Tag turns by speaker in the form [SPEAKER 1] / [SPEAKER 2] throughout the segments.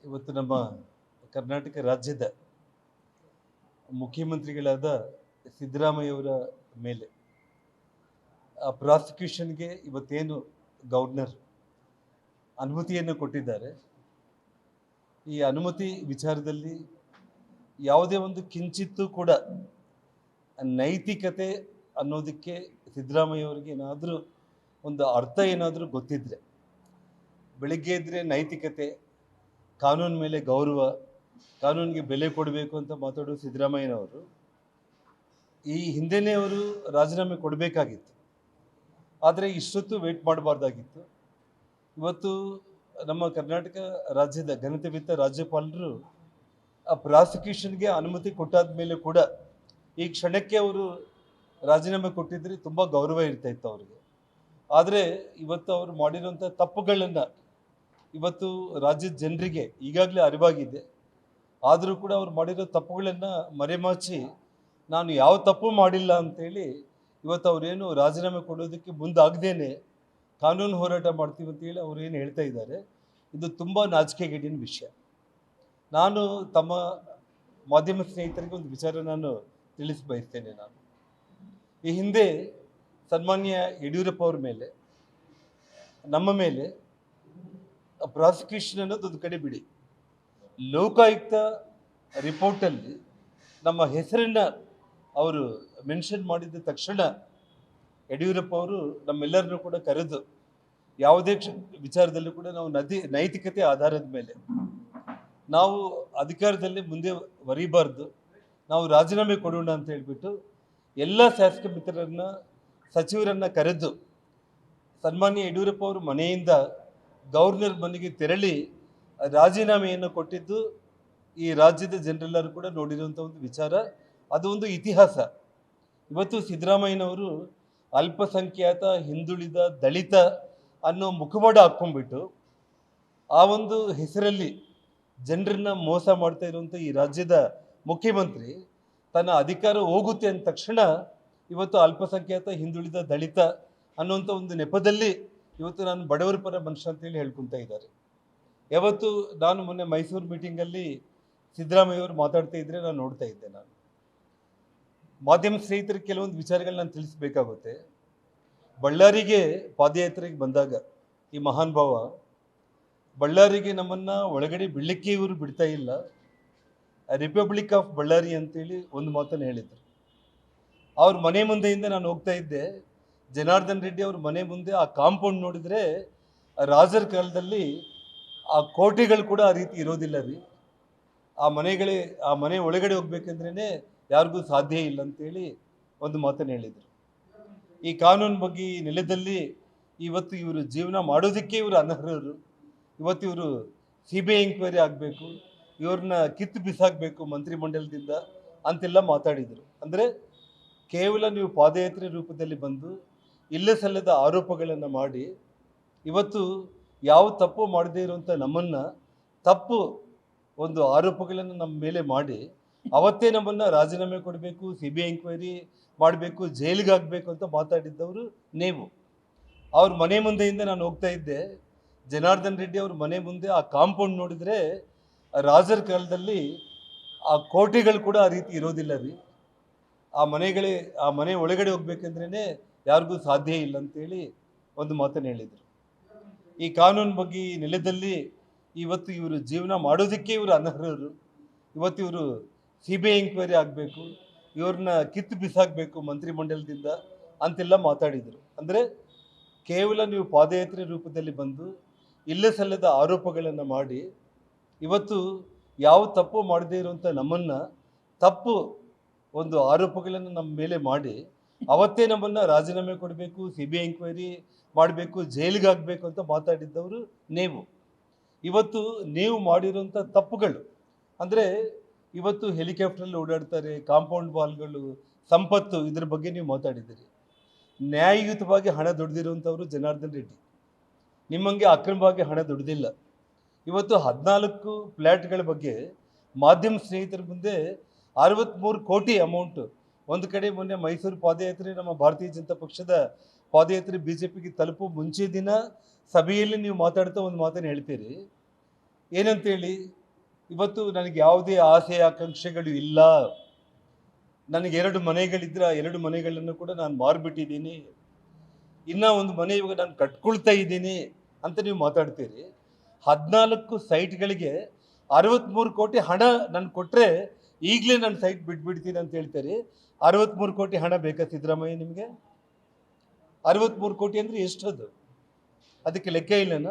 [SPEAKER 1] ಇವತ್ತು ನಮ್ಮ ಕರ್ನಾಟಕ ರಾಜ್ಯದ ಮುಖ್ಯಮಂತ್ರಿಗಳಾದ ಸಿದ್ದರಾಮಯ್ಯವರ ಮೇಲೆ ಪ್ರಾಸಿಕ್ಯೂಷನ್ಗೆ ಇವತ್ತೇನು ಗವರ್ನರ್ ಅನುಮತಿಯನ್ನು ಕೊಟ್ಟಿದ್ದಾರೆ, ಈ ಅನುಮತಿ ವಿಚಾರದಲ್ಲಿ ಯಾವುದೇ ಒಂದು ಕಿಂಚಿತ್ತೂ ಕೂಡ ನೈತಿಕತೆ ಅನ್ನೋದಕ್ಕೆ ಸಿದ್ದರಾಮಯ್ಯವರಿಗೆ ಏನಾದರೂ ಒಂದು ಅರ್ಥ ಏನಾದರೂ ಗೊತ್ತಿದ್ದರೆ, ಬೆಳಿಗ್ಗೆ ಇದ್ದರೆ ನೈತಿಕತೆ, ಕಾನೂನು ಮೇಲೆ ಗೌರವ, ಕಾನೂನಿಗೆ ಬೆಲೆ ಕೊಡಬೇಕು ಅಂತ ಮಾತಾಡೋ ಸಿದ್ದರಾಮಯ್ಯನವರು ಈ ಹಿಂದೆಯೇ ಅವರು ರಾಜೀನಾಮೆ ಕೊಡಬೇಕಾಗಿತ್ತು. ಆದರೆ ಇಷ್ಟೊತ್ತು ವೇಟ್ ಮಾಡಬಾರ್ದಾಗಿತ್ತು. ಇವತ್ತು ನಮ್ಮ ಕರ್ನಾಟಕ ರಾಜ್ಯದ ಘನತೆವಿತ್ತ ರಾಜ್ಯಪಾಲರು ಆ ಪ್ರಾಸಿಕ್ಯೂಷನ್ಗೆ ಅನುಮತಿ ಕೊಟ್ಟಾದ ಮೇಲೆ ಕೂಡ ಈ ಕ್ಷಣಕ್ಕೆ ಅವರು ರಾಜೀನಾಮೆ ಕೊಟ್ಟಿದ್ರೆ ತುಂಬ ಗೌರವ ಇರ್ತಾಯಿತ್ತು ಅವರಿಗೆ. ಆದರೆ ಇವತ್ತು ಅವರು ಮಾಡಿರೋಂಥ ತಪ್ಪುಗಳನ್ನು ಇವತ್ತು ರಾಜ್ಯದ ಜನರಿಗೆ ಈಗಾಗಲೇ ಅರಿವಾಗಿದೆ. ಆದರೂ ಕೂಡ ಅವ್ರು ಮಾಡಿರೋ ತಪ್ಪುಗಳನ್ನು ಮರೆಮಾಚಿ ನಾನು ಯಾವ ತಪ್ಪು ಮಾಡಿಲ್ಲ ಅಂಥೇಳಿ ಇವತ್ತು ಅವರೇನು ರಾಜೀನಾಮೆ ಕೊಡೋದಕ್ಕೆ ಮುಂದಾಗದೇನೆ ಕಾನೂನು ಹೋರಾಟ ಮಾಡ್ತೀವಿ ಅಂತೇಳಿ ಅವರೇನು ಹೇಳ್ತಾ ಇದ್ದಾರೆ, ಇದು ತುಂಬ ನಾಚಿಕೆಗೇಡಿನ ವಿಷಯ. ನಾನು ತಮ್ಮ ಮಾಧ್ಯಮ ಸ್ನೇಹಿತರಿಗೆ ಒಂದು ವಿಚಾರ ನಾನು ತಿಳಿಸಬಯಸ್ತೇನೆ. ನಾನು ಈ ಹಿಂದೆ ಸನ್ಮಾನ್ಯ ಯಡಿಯೂರಪ್ಪ ಅವ್ರ ಮೇಲೆ, ನಮ್ಮ ಮೇಲೆ ಪ್ರಾಸಿಕ್ಯೂಷನ್ ಅನ್ನೋದು ಒಂದು ಕಡೆ ಬಿಡಿ, ಲೋಕಾಯುಕ್ತ ರಿಪೋರ್ಟಲ್ಲಿ ನಮ್ಮ ಹೆಸರನ್ನು ಅವರು ಮೆನ್ಷನ್ ಮಾಡಿದ ತಕ್ಷಣ ಯಡಿಯೂರಪ್ಪ ಅವರು ನಮ್ಮೆಲ್ಲರನ್ನೂ ಕೂಡ ಕರೆದು ಯಾವುದೇ ವಿಚಾರದಲ್ಲೂ ಕೂಡ ನಾವು ನೈತಿಕತೆ ಆಧಾರದ ಮೇಲೆ ನಾವು ಅಧಿಕಾರದಲ್ಲಿ ಮುಂದೆ ಬರೀಬಾರ್ದು, ನಾವು ರಾಜೀನಾಮೆ ಕೊಡೋಣ ಅಂತ ಹೇಳಿಬಿಟ್ಟು ಎಲ್ಲ ಶಾಸಕ ಮಿತ್ರರನ್ನು, ಸಚಿವರನ್ನು ಕರೆದು ಸನ್ಮಾನ್ಯ ಯಡಿಯೂರಪ್ಪ ಅವರು ಮನೆಯಿಂದ ಗವರ್ನರ್ ಮನೆಗೆ ತೆರಳಿ ರಾಜೀನಾಮೆಯನ್ನು ಕೊಟ್ಟಿದ್ದು ಈ ರಾಜ್ಯದ ಜನರೆಲ್ಲರೂ ಕೂಡ ನೋಡಿರುವಂಥ ಒಂದು ವಿಚಾರ. ಅದು ಒಂದು ಇತಿಹಾಸ. ಇವತ್ತು ಸಿದ್ದರಾಮಯ್ಯನವರು ಅಲ್ಪಸಂಖ್ಯಾತ, ಹಿಂದುಳಿದ, ದಲಿತ ಅನ್ನೋ ಮುಖವಾಡ ಹಾಕ್ಕೊಂಡ್ಬಿಟ್ಟು ಆ ಒಂದು ಹೆಸರಲ್ಲಿ ಜನರನ್ನ ಮೋಸ ಮಾಡ್ತಾ ಇರುವಂಥ ಈ ರಾಜ್ಯದ ಮುಖ್ಯಮಂತ್ರಿ ತನ್ನ ಅಧಿಕಾರ ಹೋಗುತ್ತೆ ಅಂದ ತಕ್ಷಣ ಇವತ್ತು ಅಲ್ಪಸಂಖ್ಯಾತ, ಹಿಂದುಳಿದ, ದಲಿತ ಅನ್ನುವಂಥ ಒಂದು ನೆಪದಲ್ಲಿ ಇವತ್ತು ನಾನು ಬಡವರ ಪರ ಮನುಷ್ಯ ಅಂತೇಳಿ ಹೇಳ್ಕೊತಾ ಇದ್ದಾರೆ. ಯಾವತ್ತು ನಾನು ಮೊನ್ನೆ ಮೈಸೂರು ಮೀಟಿಂಗಲ್ಲಿ ಸಿದ್ದರಾಮಯ್ಯವರು ಮಾತಾಡ್ತಾ ಇದ್ದರೆ ನಾನು ನೋಡ್ತಾ ಇದ್ದೆ. ನಾನು ಮಾಧ್ಯಮ ಸ್ನೇಹಿತರಿಗೆ ಕೆಲವೊಂದು ವಿಚಾರಗಳು ನಾನು ತಿಳಿಸ್ಬೇಕಾಗುತ್ತೆ. ಬಳ್ಳಾರಿಗೆ ಪಾದಯಾತ್ರೆಗೆ ಬಂದಾಗ ಈ ಮಹಾನ್ ಭಾವ ಬಳ್ಳಾರಿಗೆ ನಮ್ಮನ್ನು ಒಳಗಡೆ ಬಿಡಲಿಕ್ಕೆ ಇವರು ಬಿಡ್ತಾ ಇಲ್ಲ, ರಿಪಬ್ಲಿಕ್ ಆಫ್ ಬಳ್ಳಾರಿ ಅಂತೇಳಿ ಒಂದು ಮಾತನ್ನು ಹೇಳಿದರು. ಅವ್ರ ಮನೆ ಮುಂದೆಯಿಂದ ನಾನು ಹೋಗ್ತಾ ಇದ್ದೆ, ಜನಾರ್ದನ್ ರೆಡ್ಡಿ ಅವ್ರ ಮನೆ ಮುಂದೆ ಆ ಕಾಂಪೌಂಡ್ ನೋಡಿದರೆ ರಾಜರ ಕಾಲದಲ್ಲಿ ಆ ಕೋಟೆಗಳು ಕೂಡ ಆ ರೀತಿ ಇರೋದಿಲ್ಲ ರೀ. ಆ ಮನೆ ಒಳಗಡೆ ಹೋಗ್ಬೇಕಂದ್ರೇ ಯಾರಿಗೂ ಸಾಧ್ಯ ಇಲ್ಲ ಅಂತೇಳಿ ಒಂದು ಮಾತನ್ನು ಹೇಳಿದರು. ಈ ಕಾನೂನು ಬಗ್ಗೆ ಈ ನೆಲದಲ್ಲಿ ಇವತ್ತು ಇವರು ಜೀವನ ಮಾಡೋದಕ್ಕೆ ಇವರು ಅನರ್ಹರು. ಇವತ್ತು ಇವರು CBI ಎಂಕ್ವೈರಿ ಆಗಬೇಕು, ಇವ್ರನ್ನ ಕಿತ್ತು ಬಿಸಾಕಬೇಕು ಮಂತ್ರಿಮಂಡಲದಿಂದ ಅಂತೆಲ್ಲ ಮಾತಾಡಿದರು. ಅಂದರೆ ಕೇವಲ ನೀವು ಪಾದಯಾತ್ರೆ ರೂಪದಲ್ಲಿ ಬಂದು ಇಲ್ಲ ಸಲ್ಲದ ಆರೋಪಗಳನ್ನು ಮಾಡಿ ಇವತ್ತು ಯಾವ ತಪ್ಪು ಮಾಡದೇ ಇರುವಂಥ ನಮ್ಮನ್ನು ತಪ್ಪು ಒಂದು ಆರೋಪಗಳನ್ನು ನಮ್ಮ ಮೇಲೆ ಮಾಡಿ ಅವತ್ತೇ ನಮ್ಮನ್ನು ರಾಜೀನಾಮೆ ಕೊಡಬೇಕು, CBI ಎಂಕ್ವೈರಿ ಮಾಡಬೇಕು, ಜೈಲಿಗೆ ಹಾಕಬೇಕು ಅಂತ ಮಾತಾಡಿದ್ದವರು ನೀವು. ಅವ್ರ ಮನೆ ಮುಂದೆಯಿಂದ ನಾನು ಹೋಗ್ತಾ ಇದ್ದೆ, ಜನಾರ್ದನ್ ರೆಡ್ಡಿ ಅವ್ರ ಮನೆ ಮುಂದೆ ಆ ಕಾಂಪೌಂಡ್ ನೋಡಿದರೆ ರಾಜರ ಕಾಲದಲ್ಲಿ ಆ ಕೋಟೆಗಳು ಕೂಡ ಆ ರೀತಿ ಇರೋದಿಲ್ಲ ರೀ. ಆ ಮನೆ ಒಳಗಡೆ ಹೋಗ್ಬೇಕಂದ್ರೇ ಯಾರಿಗೂ ಸಾಧ್ಯ ಇಲ್ಲ ಅಂತೇಳಿ ಒಂದು ಮಾತನ್ನು ಹೇಳಿದರು. ಈ ಕಾನೂನು ಬಗ್ಗೆ ಈ ನೆಲದಲ್ಲಿ ಇವತ್ತು ಇವರು ಜೀವನ ಮಾಡೋದಕ್ಕೆ ಇವರು ಅನರ್ಹರು. ಇವತ್ತು ಇವರು CBI ಎಂಕ್ವೈರಿ ಆಗಬೇಕು, ಇವ್ರನ್ನ ಕಿತ್ತು ಬಿಸಾಕಬೇಕು ಮಂತ್ರಿಮಂಡಲದಿಂದ ಅಂತೆಲ್ಲ ಮಾತಾಡಿದರು. ಅಂದರೆ ಕೇವಲ ನೀವು ಪಾದಯಾತ್ರೆ ರೂಪದಲ್ಲಿ ಬಂದು ಇಲ್ಲ ಸಲ್ಲದ ಆರೋಪಗಳನ್ನು ಮಾಡಿ ಇವತ್ತು ಯಾವ ತಪ್ಪು ಮಾಡದೇ ಇರುವಂಥ ನಮ್ಮನ್ನು ತಪ್ಪು ಒಂದು ಆರೋಪಗಳನ್ನು ನಮ್ಮ ಮೇಲೆ ಮಾಡಿ ಅವತ್ತೇ ನಮ್ಮನ್ನು ರಾಜೀನಾಮೆ ಕೊಡಬೇಕು, CBI ಎಂಕ್ವೈರಿ ಮಾಡಬೇಕು, ಜೈಲಿಗೆ ಹಾಕಬೇಕು ಅಂತ ಮಾತಾಡಿದ್ದವರು ನೀವು. ಇವತ್ತು ನೀವು ಮಾಡಿರೋಂಥ ತಪ್ಪುಗಳು ಅಂದರೆ ಇವತ್ತು ಹೆಲಿಕಾಪ್ಟ್ರಲ್ಲಿ ಓಡಾಡ್ತಾರೆ, ಕಾಂಪೌಂಡ್ ವಾಲ್ಗಳು, ಸಂಪತ್ತು, ಇದ್ರ ಬಗ್ಗೆ ನೀವು ಮಾತಾಡಿದ್ದೀರಿ. ನ್ಯಾಯಯುತವಾಗಿ ಹಣ ದುಡ್ದಿರುವಂಥವ್ರು ಜನಾರ್ದನ್ ರೆಡ್ಡಿ, ನಿಮ್ಮಂಗೆ ಅಕ್ರಮವಾಗಿ ಹಣ ದುಡ್ದಿಲ್ಲ. ಇವತ್ತು 14 ಫ್ಲ್ಯಾಟ್ಗಳ ಬಗ್ಗೆ ಮಾಧ್ಯಮ ಸ್ನೇಹಿತರ ಮುಂದೆ 63 ಕೋಟಿ ಅಮೌಂಟು ಒಂದು ಕಡೆ ಮೊನ್ನೆ ಮೈಸೂರು ಪಾದಯಾತ್ರೆ, ನಮ್ಮ ಭಾರತೀಯ ಜನತಾ ಪಕ್ಷದ ಪಾದಯಾತ್ರೆ BJPಗೆ ತಲುಪೋ ಮುಂಚೆ ದಿನ ಸಭೆಯಲ್ಲಿ ನೀವು ಮಾತಾಡ್ತಾ ಒಂದು ಮಾತನ್ನು ಹೇಳ್ತೀರಿ, ಏನಂತೇಳಿ, ಇವತ್ತು ನನಗೆ ಯಾವುದೇ ಆಸೆ ಆಕಾಂಕ್ಷೆಗಳು ಇಲ್ಲ, ನನಗೆ 2 ಮನೆಗಳಿದ್ರೆ ಆ 2 ಮನೆಗಳನ್ನು ಕೂಡ ನಾನು ಮಾರಿಬಿಟ್ಟಿದ್ದೀನಿ, ಇನ್ನೂ ಒಂದು ಮನೆ ಇವಾಗ ನಾನು ಕಟ್ಕೊಳ್ತಾ ಇದ್ದೀನಿ ಅಂತ ನೀವು ಮಾತಾಡ್ತೀರಿ. 14 ಸೈಟ್ಗಳಿಗೆ 63 ಕೋಟಿ ಹಣ ನಾನು ಕೊಟ್ಟರೆ ಈಗಲೇ ನಾನು ಸೈಟ್ ಬಿಟ್ಬಿಡ್ತೀನಿ ಅಂತ ಹೇಳ್ತಾರೆ. 63 ಕೋಟಿ ಹಣ ಬೇಕಾ ಸಿದ್ದರಾಮಯ್ಯ ನಿಮಗೆ? 63 ಕೋಟಿ ಅಂದರೆ ಎಷ್ಟದು? ಅದಕ್ಕೆ ಲೆಕ್ಕ ಇಲ್ಲನ?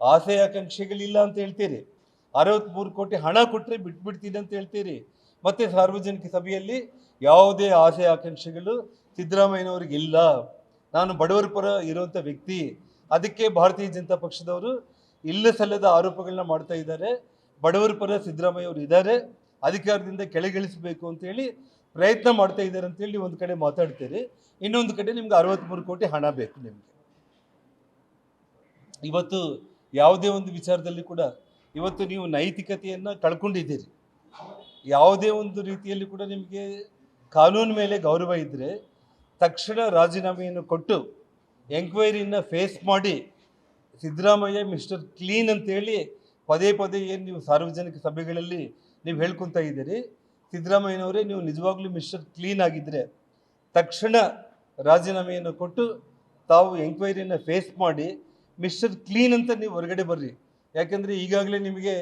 [SPEAKER 1] ಆಸೆ ಆಕಾಂಕ್ಷೆಗಳಿಲ್ಲ ಅಂತ ಹೇಳ್ತೀರಿ, 63 ಕೋಟಿ ಹಣ ಕೊಟ್ಟರೆ ಬಿಟ್ಬಿಡ್ತೀನಿ ಅಂತ ಹೇಳ್ತೀರಿ. ಮತ್ತು ಸಾರ್ವಜನಿಕ ಸಭೆಯಲ್ಲಿ ಯಾವುದೇ ಆಸೆ ಆಕಾಂಕ್ಷೆಗಳು ಸಿದ್ದರಾಮಯ್ಯನವ್ರಿಗಿಲ್ಲ, ನಾನು ಬಡವರ ಪರ ಇರುವಂಥ ವ್ಯಕ್ತಿ, ಅದಕ್ಕೆ ಭಾರತೀಯ ಜನತಾ ಪಕ್ಷದವರು ಇಲ್ಲ ಸಲ್ಲದ ಆರೋಪಗಳನ್ನ ಮಾಡ್ತಾ ಇದ್ದಾರೆ. ಬಡವರ ಪರ ಸಿದ್ದರಾಮಯ್ಯ ಅವರು ಇದ್ದಾರೆ, ಅಧಿಕಾರದಿಂದ ಕೆಳಗಿಳಿಸಬೇಕು ಅಂತೇಳಿ ಪ್ರಯತ್ನ ಮಾಡ್ತಾ ಇದ್ದಾರೆ ಅಂತೇಳಿ ಒಂದು ಕಡೆ ಮಾತಾಡ್ತೀರಿ, ಇನ್ನೊಂದು ಕಡೆ ನಿಮ್ಗೆ 63 ಕೋಟಿ ಹಣ ಬೇಕು ನಿಮಗೆ. ಇವತ್ತು ಯಾವುದೇ ಒಂದು ವಿಚಾರದಲ್ಲಿ ಕೂಡ ಇವತ್ತು ನೀವು ನೈತಿಕತೆಯನ್ನು ಕಳ್ಕೊಂಡಿದ್ದೀರಿ. ಯಾವುದೇ ಒಂದು ರೀತಿಯಲ್ಲಿ ಕೂಡ ನಿಮಗೆ ಕಾನೂನು ಮೇಲೆ ಗೌರವ ಇದ್ದರೆ ತಕ್ಷಣ ರಾಜೀನಾಮೆಯನ್ನು ಕೊಟ್ಟು ಎಂಕ್ವೈರಿಯನ್ನು ಫೇಸ್ ಮಾಡಿ ಸಿದ್ದರಾಮಯ್ಯ ಮಿಸ್ಟರ್ ಕ್ಲೀನ್ ಅಂತೇಳಿ ಪದೇ ಪದೇ ಏನು ನೀವು ಸಾರ್ವಜನಿಕ ಸಭೆಗಳಲ್ಲಿ ನೀವು ಹೇಳ್ಕೊತಾ ಇದ್ದೀರಿ. ಸಿದ್ದರಾಮಯ್ಯನವರೇ, ನೀವು ನಿಜವಾಗ್ಲೂ ಮಿಸ್ಟರ್ ಕ್ಲೀನ್ ಆಗಿದ್ದರೆ ತಕ್ಷಣ ರಾಜೀನಾಮೆಯನ್ನು ಕೊಟ್ಟು ತಾವು ಎಂಕ್ವೈರಿಯನ್ನು ಫೇಸ್ ಮಾಡಿ ಮಿಸ್ಟರ್ ಕ್ಲೀನ್ ಅಂತ ನೀವು ಹೊರಗಡೆ ಬರ್ರಿ. ಯಾಕೆಂದರೆ ಈಗಾಗಲೇ ನಿಮಗೆ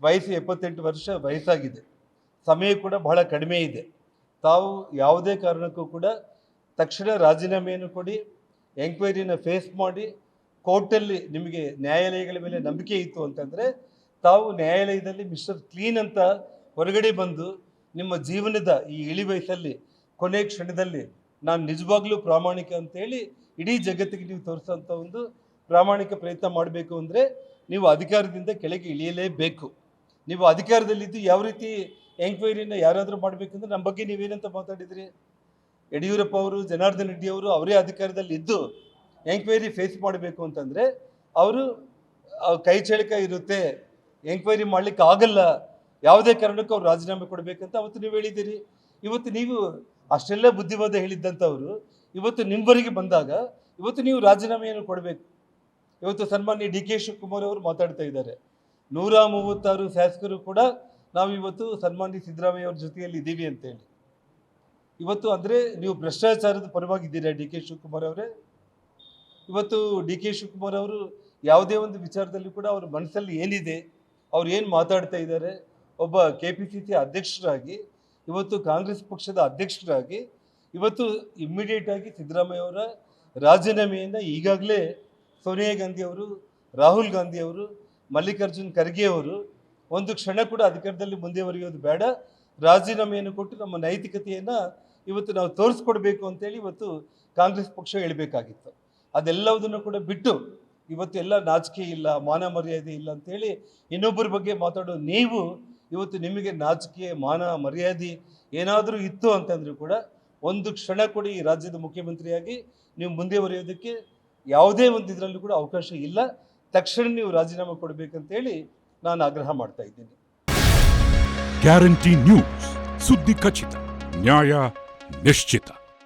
[SPEAKER 1] ವಯಸ್ಸು 78 ವರ್ಷ ವಯಸ್ಸಾಗಿದೆ, ಸಮಯ ಕೂಡ ಬಹಳ ಕಡಿಮೆ ಇದೆ. ತಾವು ಯಾವುದೇ ಕಾರಣಕ್ಕೂ ಕೂಡ ತಕ್ಷಣ ರಾಜೀನಾಮೆಯನ್ನು ಕೊಡಿ, ಎಂಕ್ವೈರಿನ ಫೇಸ್ ಮಾಡಿ. ಕೋರ್ಟಲ್ಲಿ ನಿಮಗೆ ನ್ಯಾಯಾಲಯಗಳ ಮೇಲೆ ನಂಬಿಕೆ ಇತ್ತು ಅಂತಂದರೆ ತಾವು ನ್ಯಾಯಾಲಯದಲ್ಲಿ ಮಿಸ್ಟರ್ ಕ್ಲೀನ್ ಅಂತ ಹೊರಗಡೆ ಬಂದು ನಿಮ್ಮ ಜೀವನದ ಈ ಇಳಿ ವಯಸ್ಸಲ್ಲಿ ಕೊನೆ ಕ್ಷಣದಲ್ಲಿ ನಾನು ನಿಜವಾಗ್ಲೂ ಪ್ರಾಮಾಣಿಕ ಅಂತೇಳಿ ಇಡೀ ಜಗತ್ತಿಗೆ ನೀವು ತೋರಿಸೋಂಥ ಒಂದು ಪ್ರಾಮಾಣಿಕ ಪ್ರಯತ್ನ ಮಾಡಬೇಕು ಅಂದರೆ ನೀವು ಅಧಿಕಾರದಿಂದ ಕೆಳಗೆ ಇಳಿಯಲೇಬೇಕು. ನೀವು ಅಧಿಕಾರದಲ್ಲಿದ್ದು ಯಾವ ರೀತಿ ಎಂಕ್ವೈರಿನ ಯಾರಾದರೂ ಮಾಡಬೇಕಂದ್ರೆ ನಮ್ಮ ಬಗ್ಗೆ ನೀವೇನಂತ ಮಾತಾಡಿದ್ರಿ? ಯಡಿಯೂರಪ್ಪ ಅವರು, ಜನಾರ್ದನ್ ರೆಡ್ಡಿ ಅವರು ಅವರೇ ಅಧಿಕಾರದಲ್ಲಿ ಇದ್ದು ಎಂಕ್ವೈರಿ ಫೇಸ್ ಮಾಡಬೇಕು ಅಂತಂದರೆ ಅವರು ಕೈ ಚಳಕ ಇರುತ್ತೆ, ಎಂಕ್ವೈರಿ ಮಾಡಲಿಕ್ಕೆ ಆಗಲ್ಲ, ಯಾವುದೇ ಕಾರಣಕ್ಕೂ ಅವ್ರು ರಾಜೀನಾಮೆ ಕೊಡಬೇಕಂತ ಅವತ್ತು ನೀವು ಹೇಳಿದ್ದೀರಿ. ಇವತ್ತು ನೀವು ಅಷ್ಟೆಲ್ಲ ಬುದ್ಧಿವಾದ ಹೇಳಿದ್ದಂಥವರು ಇವತ್ತು ನಿಮ್ಮವರೆಗೆ ಬಂದಾಗ ಇವತ್ತು ನೀವು ರಾಜೀನಾಮೆಯನ್ನು ಕೊಡಬೇಕು. ಇವತ್ತು ಸನ್ಮಾನ್ಯ ಡಿ ಕೆ ಶಿವಕುಮಾರ್ ಅವರು ಮಾತಾಡ್ತಾ ಇದ್ದಾರೆ, 136 ಶಾಸಕರು ಕೂಡ ನಾವು ಇವತ್ತು ಸನ್ಮಾನ್ಯ ಸಿದ್ದರಾಮಯ್ಯ ಅವ್ರ ಜೊತೆಯಲ್ಲಿ ಇದ್ದೀವಿ ಅಂತೇಳಿ. ಇವತ್ತು ಅಂದರೆ ನೀವು ಭ್ರಷ್ಟಾಚಾರದ ಪರವಾಗಿದ್ದೀರಾ ಡಿ ಕೆ ಶಿವಕುಮಾರ್ ಅವರೇ? ಇವತ್ತು ಡಿ ಕೆ ಶಿವಕುಮಾರ್ ಅವರು ಯಾವುದೇ ಒಂದು ವಿಚಾರದಲ್ಲಿ ಕೂಡ ಅವ್ರ ಮನಸ್ಸಲ್ಲಿ ಏನಿದೆ, ಅವ್ರು ಏನು ಮಾತಾಡ್ತಾ ಇದ್ದಾರೆ, ಒಬ್ಬ KPCC ಅಧ್ಯಕ್ಷರಾಗಿ, ಇವತ್ತು ಕಾಂಗ್ರೆಸ್ ಪಕ್ಷದ ಅಧ್ಯಕ್ಷರಾಗಿ ಇವತ್ತು ಇಮ್ಮಿಡಿಯೇಟಾಗಿ ಸಿದ್ದರಾಮಯ್ಯ ಅವರ ರಾಜೀನಾಮೆಯಿಂದ ಈಗಾಗಲೇ ಸೋನಿಯಾ ಗಾಂಧಿ ಅವರು, ರಾಹುಲ್ ಗಾಂಧಿ ಅವರು, ಮಲ್ಲಿಕಾರ್ಜುನ್ ಖರ್ಗೆ ಅವರು ಒಂದು ಕ್ಷಣ ಕೂಡ ಅಧಿಕಾರದಲ್ಲಿ ಮುಂದುವರಿಯೋದು ಬೇಡ, ರಾಜೀನಾಮೆಯನ್ನು ಕೊಟ್ಟು ನಮ್ಮ ನೈತಿಕತೆಯನ್ನು ಇವತ್ತು ನಾವು ತೋರಿಸ್ಕೊಡ್ಬೇಕು ಅಂತೇಳಿ ಇವತ್ತು ಕಾಂಗ್ರೆಸ್ ಪಕ್ಷ ಹೇಳಬೇಕಾಗಿತ್ತು. ಅದೆಲ್ಲವುದನ್ನು ಕೂಡ ಬಿಟ್ಟು ಇವತ್ತು ಎಲ್ಲ ನಾಚಿಕೆ ಇಲ್ಲ, ಮಾನ ಮರ್ಯಾದೆ ಇಲ್ಲ ಅಂತೇಳಿ ಇನ್ನೊಬ್ಬರ ಬಗ್ಗೆ ಮಾತಾಡೋ ನೀವು ಇವತ್ತು ನಿಮಗೆ ನಾಚಿಕೆ, ಮಾನ ಮರ್ಯಾದೆ ಏನಾದರೂ ಇತ್ತು ಅಂತಂದರೂ ಕೂಡ ಒಂದು ಕ್ಷಣ ಕೂಡ ಈ ರಾಜ್ಯದ ಮುಖ್ಯಮಂತ್ರಿಯಾಗಿ ನೀವು ಮುಂದುವರಿಯೋದಕ್ಕೆ ಯಾವುದೇ ಒಂದು ಇದರಲ್ಲೂ ಕೂಡ ಅವಕಾಶ ಇಲ್ಲ. ತಕ್ಷಣ ನೀವು ರಾಜೀನಾಮೆ ಕೊಡಬೇಕಂತೇಳಿ ನಾನು ಆಗ್ರಹ ಮಾಡ್ತಾ ಇದ್ದೀನಿ.
[SPEAKER 2] ಗ್ಯಾರಂಟಿ ನ್ಯೂಸ್, ಸುದ್ದಿ ಖಚಿತ, ನ್ಯಾಯ ನಿಶ್ಚಿತ.